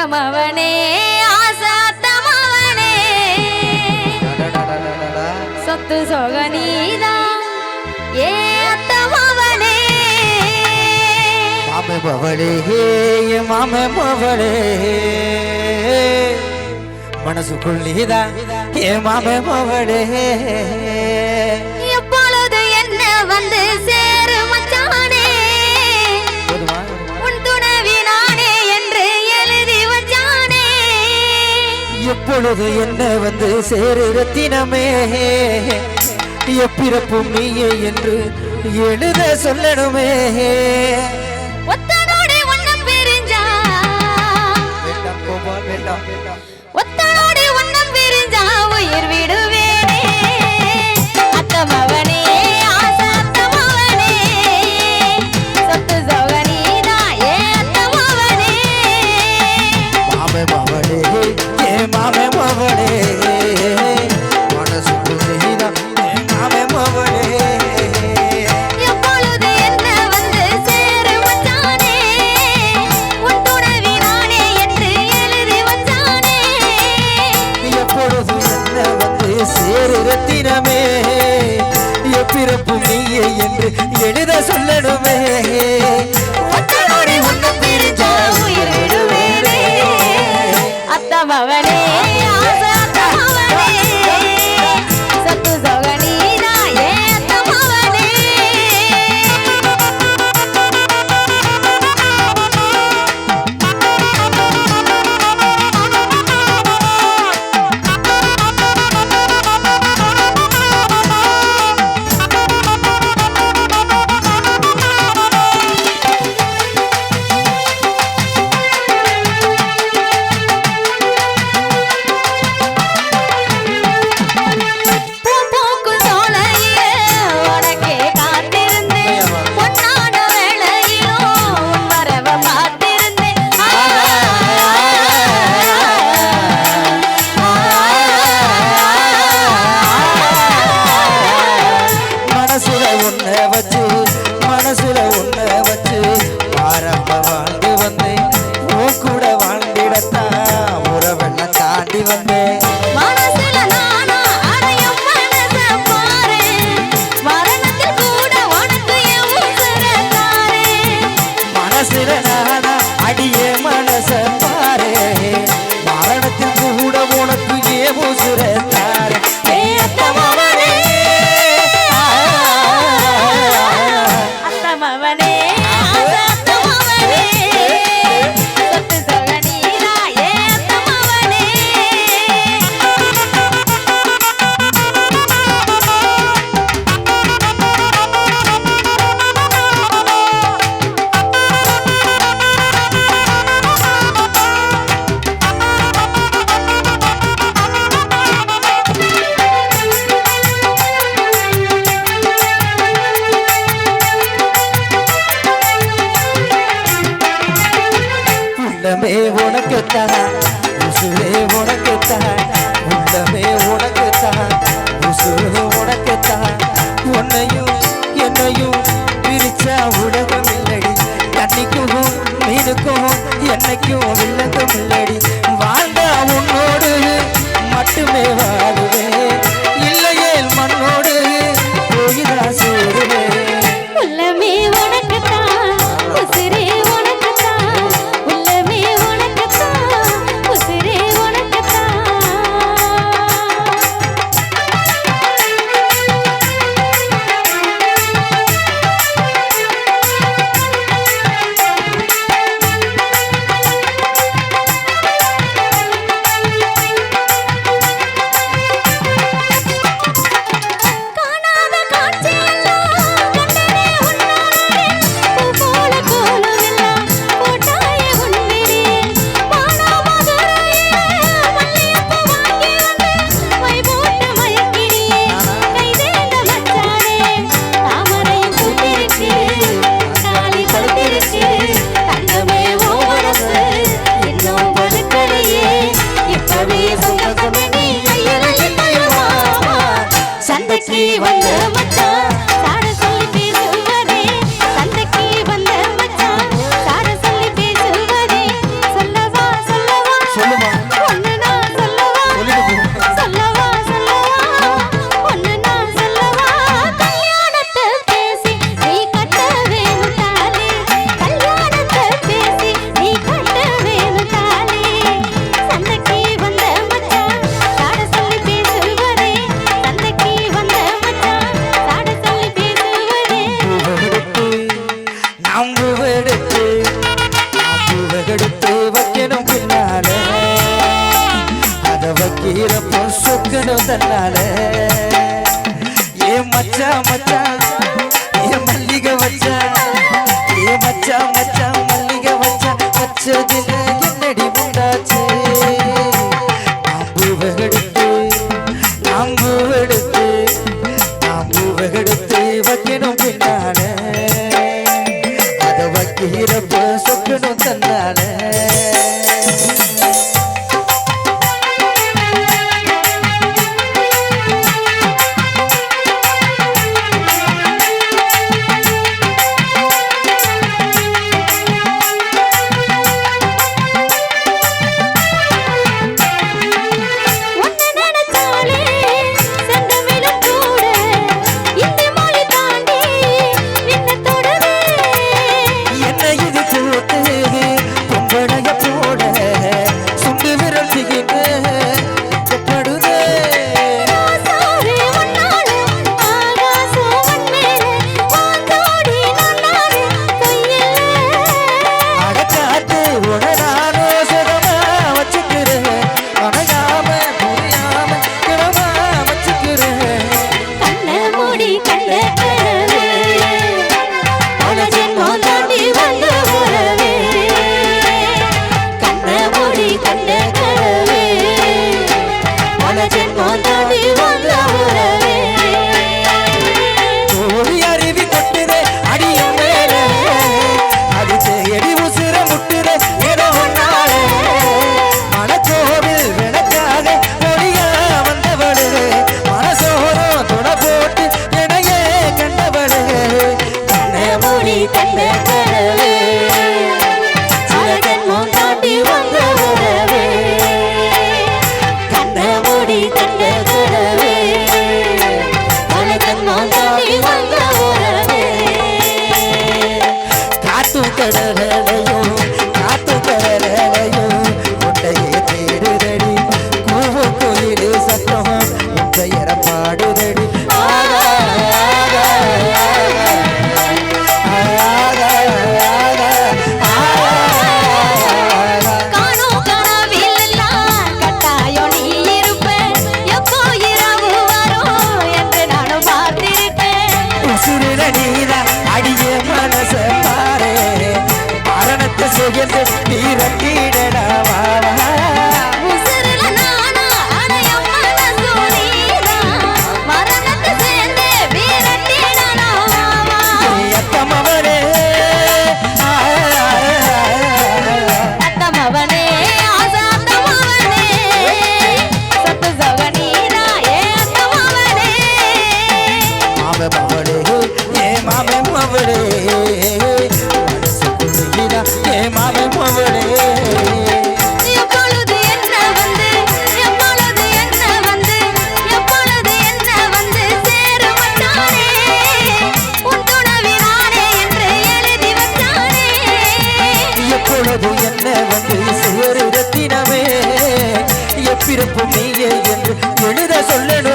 அத்தமவனே ஆசாத்தமவனே சொத்து சொகனீதான் ஏ அத்தமவனே மாமே பவளே மாமே பவளே மனசுக்குள் நீதான் ஏ மாமே பவளே எப்பொழுது என்ன வந்து சேரு மச்சானே உன் துணவி நானே என்று எழுதி வச்சானே எப்பொழுது என்ன வந்து சேரு ரத்தினமே எப்பிறப்பும் நீயே என்று எழுத சொல்லணுமே ஒத்தனோடு ஒன்னம் பிரிஞ்சா வேண்டாம் கோபால் வேண்டாம் ஒத்தனோடு ஒன்னம் பிரிஞ்சா உயிர் விடுவேனே அத்தமவனே ஆசாத்தமவனே சொத்து சொகனீதா ஏ அத்தமவனே மாமே பவளே ஏ மாமே பவளே மனசுக்குள் நீதான் ஏ மாமே பவளே எப்பொழுது என்ன வந்து சேரு மச்சானே உன் துணவி நானே என்று எழுதி வச்சானே எப்பொழுது என்ன வந்து சேரு ரத்தினமே எப்பிறப்பும் நீயே என்று எழுத சொல்லணுமே ஒத்தனோடு ஒன்னம் பிரிஞ்சா உயிர் விடுவேனே அத்தமவனே ஆசாத்தமவனே சொத்து சொகனீதா ஏ அத்தமவனே பூ பூக்கும் சோலையிலே உனக்கே காத்திருந்தேன் பொன்னான வேளையிலும் உன் வரவை பார்த்திருந்தேன் மனசுல உன்ன வச்சு ஆரம்ப வாழ்ந்து வந்தேன் உன் கூட வாழ்ந்திடத்தான் உறவெல்லாம் தாண்டி வந்தேன் மனசுல நானா அடையும் மனச பாரு மரணத்தில் கூட உனக்கு என் உசுர தாரு மனசுல நானா அடியே மனச பாரு மரணத்தில் கூட உனக்கு ஏ உசுரத்தாரு ஏ அத்தமவனே அத்தமவனே ஆசாத்தமவனே சொத்து சொகனீதா ஏ அத்தமவனே உள்ளமே உனக்குத்தான் உசுரே உனக்குத்தான் உள்ளமே உனக்குத்தான் உசுரு உனக்குத்தான் உன்னையும் என்னையும் பிரிச்சா உலகம் இல்லடி தண்ணிக்கும் மீனுக்கும் என்னைக்கும் வில்லங்கம் இல்லடி வாழ்ந்தா உன்னோடு மட்டுமே வாழுவேன் இல்லையே மண்ணோடு போயிதான் சேருவேன் உள்ளமே உனக்குத்தான் உசிரே உனக்குத்தான் உள்ளமே உனக்குத்தான் உசிரே உனக்குத்தான் காணாத காட்சியெல்லாம் கண்டனே உன்னாலே பூ போல கோலமெல்லாம் போட்டாயே உன்னிலே மானாமதுரையே மல்லிகைப்பூ வாங்கி வந்து மை போட்டு மயக்கினியே கைதேந்த மச்சானே தாமரையும் பூத்திருச்சு காலி படுத்திருச்சு தங்கமே ஓ மனசு இன்னும் படுக்கலையே இப்பவே சொந்தமே நீ கையிலே தருவாமா சந்தைக்கு வந்த மச்சான் சாட சொல்லி பேசுவதே சந்தைக்கு வந்த மச்சான் சாட சொல்லி பேசுவதே சொல்லவா சொல்லவா ஏ மச்சான் மச்சான் ஏ மல்லிகை வச்சான் ஏ மச்சான் மச்சான் மல்லிகை வச்சான் வச்சதில என்னடி உண்டாச்சு நாம் பூவெடுத்து வைக்கணும் பின்னால அதை வைக்கிறப்ப சொக்கணும் தன்னால பிறப்பு நீயே என்று எழுத சொல்லணும்.